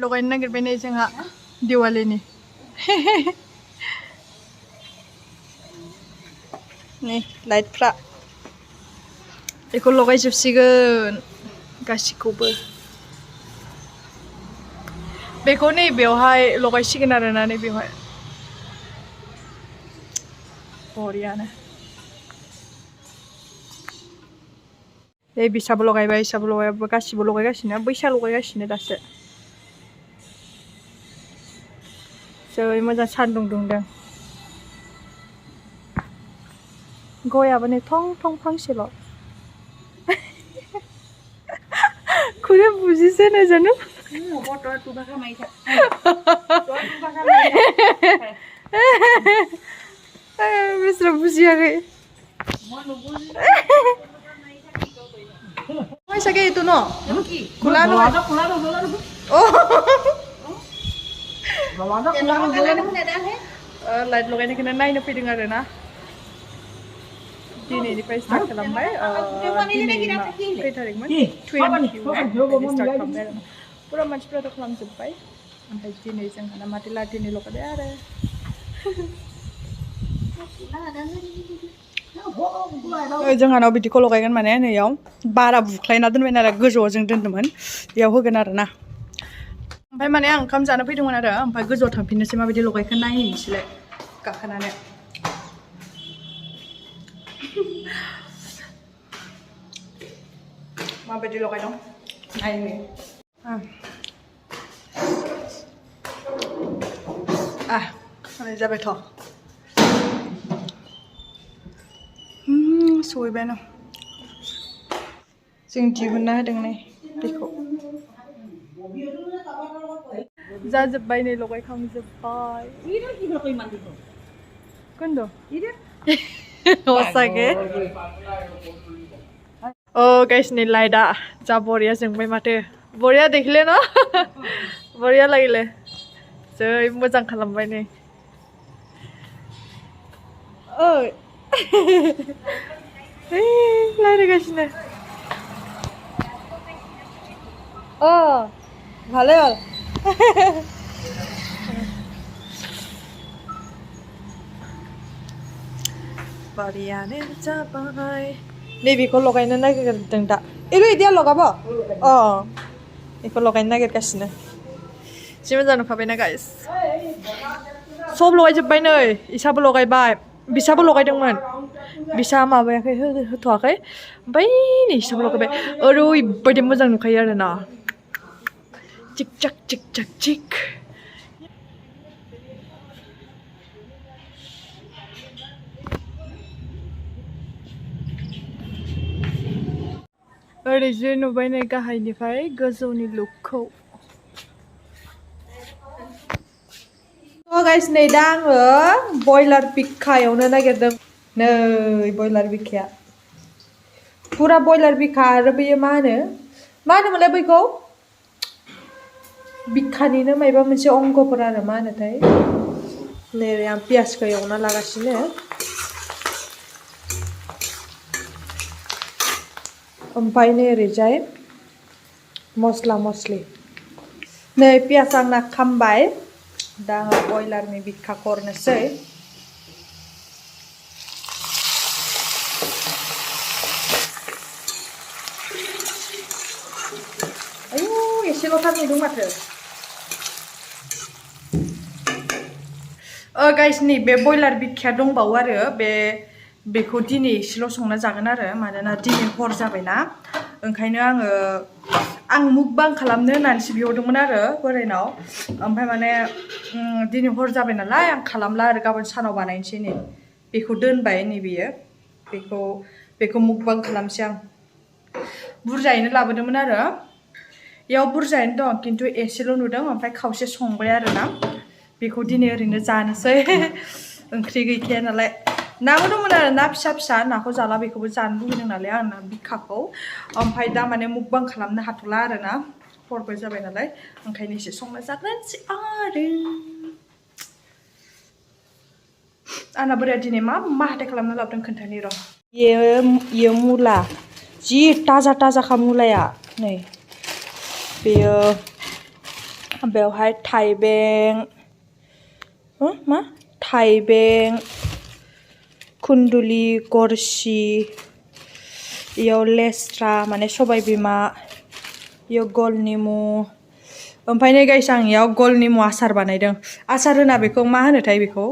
लगायनो नागिरबाय नै जोंहा दिवालीनि नै लाइटफ्रा बेखौ लगायजोबसिगोन गासिखौबो बेखौ नै बेवहाय लगायसिगोन आरोना नै बेवहाय बरियानो बिसाबो लगायबाय इसाबो लगायबाय गासिबो लगायगासिनो बैसा लगायगासिनो दासो जै मोजां सान्दुं दुंदों गयाबो नै थं थं फांसेल' खुरे बुजिसे ना जानो बिसोर बुजियाखै Saga itu no? Kulano. Oh. Light लगायनो kena नायनो फैदों आरो ना दिनैनिफ्राय स्टार्ट खालामबाय दिनै खै थारिखमोन 20 स्टार्ट खालामबाय आरो पुरा मानसिफ्राथ' खालामजोब्बाय ओमफ्राय दिनै जोंहा माथो लादिनि लगायबाय आरो जोंहानाव बिदिखौ लगायगोन माने नैयाव बारा बुख्लायना दोनबाय नालाय गोजौआव जों दोन्दोंमोन बेयाव होगोन आरो ना ओमफ्राय माने आं ओंखाम जानो फैदोंमोन आरो ओमफ्राय गोजौआव थांफिननोसै माबायदि लगायखो नायहैनोसैलाय गाखोनानै माबायदि लगायदों नायनो होनाय जाबायथ' सहैबाय न जों दिहुनना होदों नै बेखौ जाजोब्बाय नै लगायखांजोब्बाय कोनदो हसाके गाइस नै लाइटआ जा बरिया जोंबाय माथो बरिया देखले न बरिया लागिले जै मोजां खालामबाय नै लायरायगासिनो ভালে হল बरियानो जाबाय नैबेखौ लगायनो नागिरदों दा एरु इदिया लगाबो बेखौ लगायनो नागिरगासिनो जि मोजां नुखाबायना गाइस सब लगायजोब्बाय नै इसाबो लगायबाय बिसाबो लगायदोंमोन बिसा माबायाखै होथ'वाखै ओमफ्राय नै इसाबो लगायबाय ओरैबायदि मोजां नुखायो आरोना चिक चाक चिक चाक चिक ओरैजे नुबाय नै गाहायनिफ्राय गोजौनि लुकखौ गाइस नै दा आङो बयलार बिखा एवनो नागिरदों नै बयलार बिखाया पुरा बयलार बिखा आरो बेयो मा होनोमोनलाय बैखौ बिखानिनो मायबा मोनसे अंगफोर आरो मा होनोथाय नै आं पियासखौ एवना लागासिनो ओमफ्राय नै ओरैजाय मस्ला मस्लि नै पियास आंना खामबाय दा आङो बयलारनि बिखाखौ हरनोसै आयु एसेल'थार नुदों माथो गाइस नै बे बयलार बिखाया दंबावो आरो बेखौ दिनै एसेल' संना जागोन आरो मानोना दिनै हर जाबायना ओंखायनो आं मुकबां खालामनो होननानैसो बिहरदोंमोन आरो बोरायनाव ओमफ्राय माने दिनै हर जाबाय नालाय आं खालामला आरो गाबोन सानाव बानायनोसै नै बेखौ दोनबाय नै बेखौ मुकबां खालामसै आं बुरजायैनो लाबोदोंमोन आरो इयाव बुरजायैनो दं खिन्थु एसेल' नुदों ओमफ्राय खावसे संबाय आरोना बेखौ दिनै ओरैनो जानोसै ओंख्रि गैखाया नालाय नाबो दंमोन आरो ना फिसा फिसा नाखौ जाला बेखौबो जानो लुगैदों नालाय आं ना बिखाखौ ओमफ्राय दा माने मुकबां खालामनो हाथ'ला आरोना हरबो जाबाय नालाय ओंखायनो एसे संना जाग्रोनोसै आरो आंना बोराया दिनै मा हाथाय खालामना लाबोदों खोन्थानि र' इयो मुला जि ताजा ताजाखा मुलाया नै बेयो बेवहाय थाइबें मा थाइबें कुन्दुलि गरसि इयाव लेस्रा माने सबाय बिमा इयाव गल निमु ओमफ्राय नै गाइस आं इयाव गल निमु आसार बानायदों आसार होना बेखौ मा होनोथाय बेखौ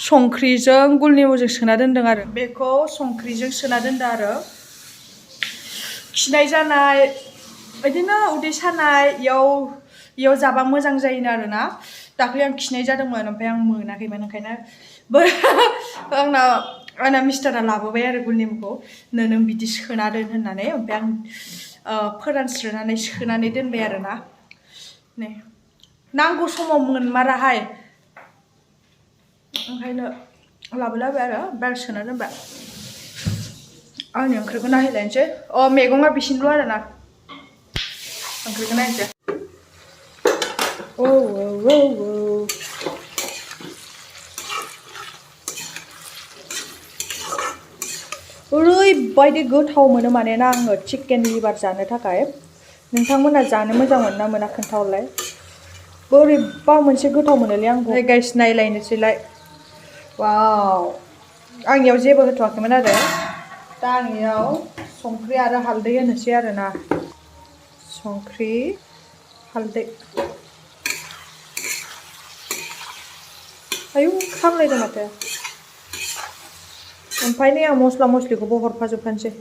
संख्रिजों गल निमुजों सोना दोनदों आरो बेखौ संख्रिजों सोना दोनदों आरो खिनाय जानाय बिदिनो उदै सानाय इयाव जाबा मोजां जायोनो आरोना दाख्लै आं खिनाय जादोंमोन ओमफ्राय आं मोनाखैमोन ओंखायनो आंना मिस्टारा लाबोबाय आरो गुल निमुखौ नों बिदि सोना दोन होननानै ओमफ्राय आं फोरानस्रोनानै सोनानै दोनबाय आरोना नै नांगौ समाव मोनमाराहाय ओंखायनो लाबोलाबाय आरो बार सोना दोनबाय आंनि ओंख्रिखौ नायहैलायनोसै मैगङा बिसिनिल' आरोना ओंख्रिखौ नायनोसै ओरैबायदि गोथाव मोनो माने ना आङो चिकेन लिभार जानो थाखाय नोंथांमोना जानो मोजां मोनो ना मोना खोन्थाहरलाय बोरैबा मोनसे गोथाव मोनोलै आं गाइस नायलायनोसैलाय वाव आं इयाव जेबो होथ'वाखैमोन आरो दा आं इयाव संख्रि आरो हालदै होनोसै आरोना संख्रि हालदै आयौ खामलायदों माथो ओमफ्राय नै आं मस्ला मस्लिखौबो हरफाजोबखानोसै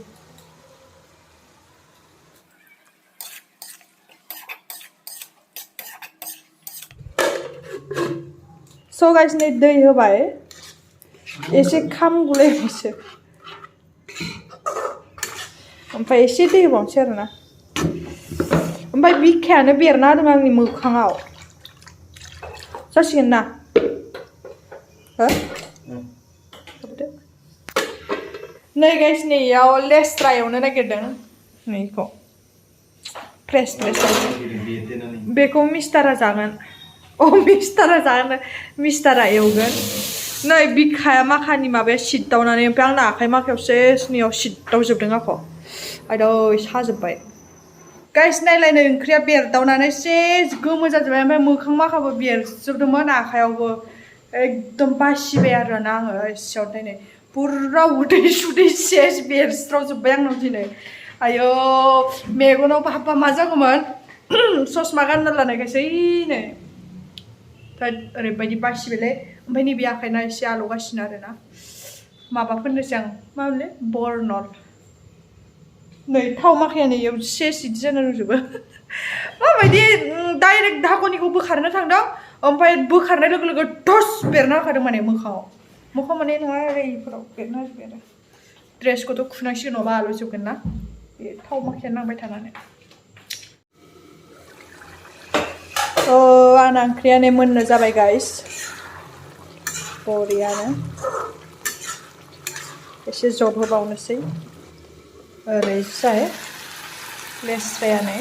स' गाइस नै दै होबाय एसे खामगुलायबायसो ओमफ्राय एसे दै होबावनोसै आरोना ओमफ्राय बिखायानो बेरना होदों आंनि मोखाङाव जासिगोन ना हो नै गाइस नै इयाव लेस्रा एवनो नागिरदों नैखौ फ्रेस बेखौ मिस्टारा जागोन मिस्टारा एवगोन नै बिखाया माखानि माबाया सिददावनानै ओमफ्राय आंना आखाइ माखायाव सेसनियाव सिददावजोबदों आख' आयदै साजोब्बाय गाइस नायलाय नै ओंख्रिया बेरदावनानै सेस गोमो जाजोब्बाय ओमफ्राय मोखां माखाबो बेरजोबदोंमोन आखायावबो एकदम बासिबाय आरोना आङो एसेयावनो नै फुरा उदै सुदै सेस बेरस्रावजोब्बाय आंनाव दिनै आयौ मेगनाव हाबबा मा जागौमोन ससमा गानना लानायखायसै नै ओरैबायदि बासिबायलै ओमफ्राय नैबे आखाइना एसे आलौगासिनो आरोना माबा फोननोसै आं मा होनो बर्नर नै थाव माखायानो इयाव सेस इदि जाना दंजोबो माबायदि डाइरेक्ट धागनिखौ बोखारनो थांदों ओमफ्राय बोखारनाय लोगो लोगो टस बेरना होखादों माने मोखाङाव माने नङा ओरैफोराव बेरना होजोब्बाय आरो ड्रेसखौथ' खुनांसिगोन नङाबा आलौजोबगोन ना बे थाव माखाया नांबाय थानानै आंना ओंख्रियानो मोननो जाबाय गाइस बरियानो एसे जब होबावनोसै ओरैजाय लेस्रायानो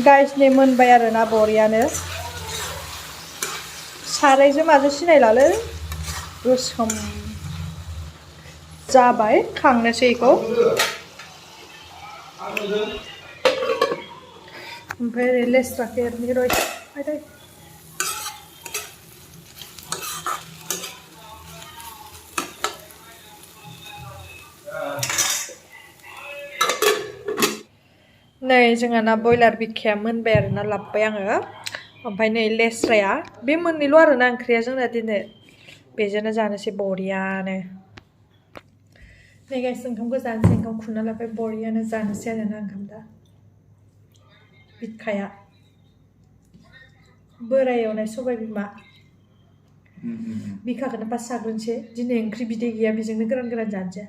गाइस नै मोनबाय आरोना बरियानो सारायजों माजों सिनायलालै गोसोम जाबाय खांनोसै बेखौ ओमफ्राय ओरै लेस्राखौ एरनि र' नै जोंहाना बयलार बिखाया मोनबाय आरोना लाबोबाय आङो ओमफ्राय नै लेस्राया बे मोननैल' आरोना ओंख्रिया जोंना दिनै बेजोंनो जानोसै बरियानो नै गाइस ओंखामखौ जानोसै ओंखाम खुरना लाबाय बरियानो जानोसै आरोना ओंखाम दा बिखाया बोराय एवनाय सबाय बिमा बिखाखौनो फार्स्ट जाग्रोनोसै दिनै ओंख्रि बिदै गैया बेजोंनो गोरान गोरान जानोसै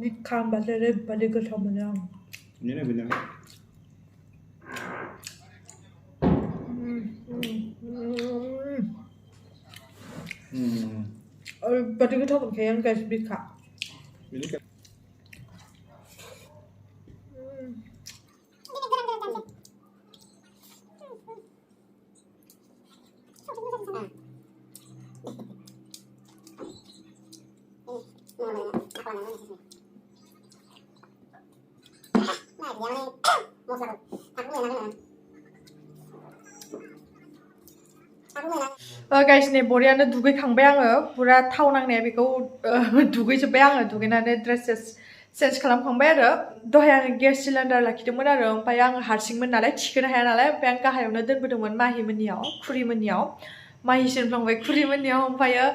बिखा होनबाथाय ओरैबायदि गोथाव मोनो आं ओरैबायदि गोथाव मोनखायो आं गाइस बिखा गाइस नै बरियानो दुगैखांबाय आङो पुरा थाव नांनाया बेखौ दुगैजोब्बाय आङो दुगैनानै ड्रेसेस चेन्ज खालामखांबाय आरो दहाय आङो गेस सिलिन्डार लाखिदोंमोन आरो ओमफ्राय आङो हारसिंमोन नालाय थिखोनो हाया नालाय ओमफ्राय आं गाहायावनो दोनबोदोंमोन माहिमोननियाव खुरिमोननियाव माहिसिम थांबाय खुरिमोननियाव ओमफ्रायो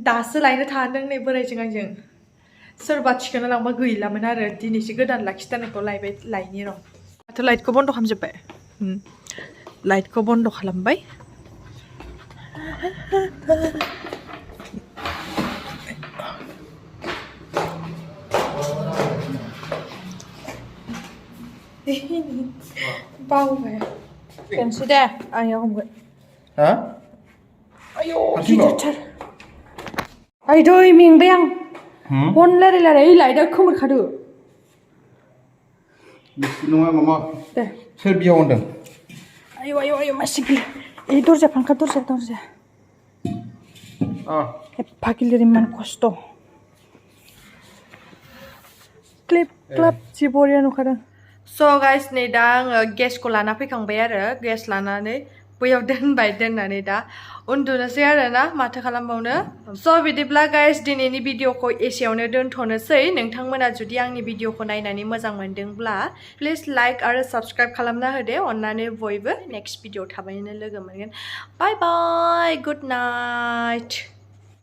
दासो लायनो थांदों नै बोरायजों आंजों सोरबा थिखोनो लांबा गैलामोन आरो दिनैसो गोदान लाखिथारनायखौ लायनि र' माथो लाइटखौ बन्द' खालामजोब्बाय लाइटखौ बन्द' खालामबाय बावबाय दोनसै दे आइया हमगोन आयौ गिदिरथार आयदै मेंबाय आं फन रायलाय लाइटआ खोमोरखादो नङा मामा दे सोर बियाव होनदों आयौ आयौ आयौ मासि ए दरजा फांखा दरजा एफा गिलिर इमान खस्थ' क्लिप क्लाप जि बरिया नुखादों स' गाइस नै दा आङो गेसखौ लाना फैखांबाय आरो गेस लानानै बैयाव दोननानै दा उन्दुनोसै आरो ना माथो खालामबावनो स' बिदिब्ला गाइस दिनैनि भिडिअखौ एसेयावनो दोनथ'नोसै नोंथांमोना जुदि आंनि भिडिअखौ नायनानै मोजां मोनदोंब्ला प्लिज लाइक आरो साबस्क्राइब खालामना होदो अननानै बयबो नेक्स्ट भिडिअ थाबैनो लोगो मोनगोन बाय बाय गुड नाइट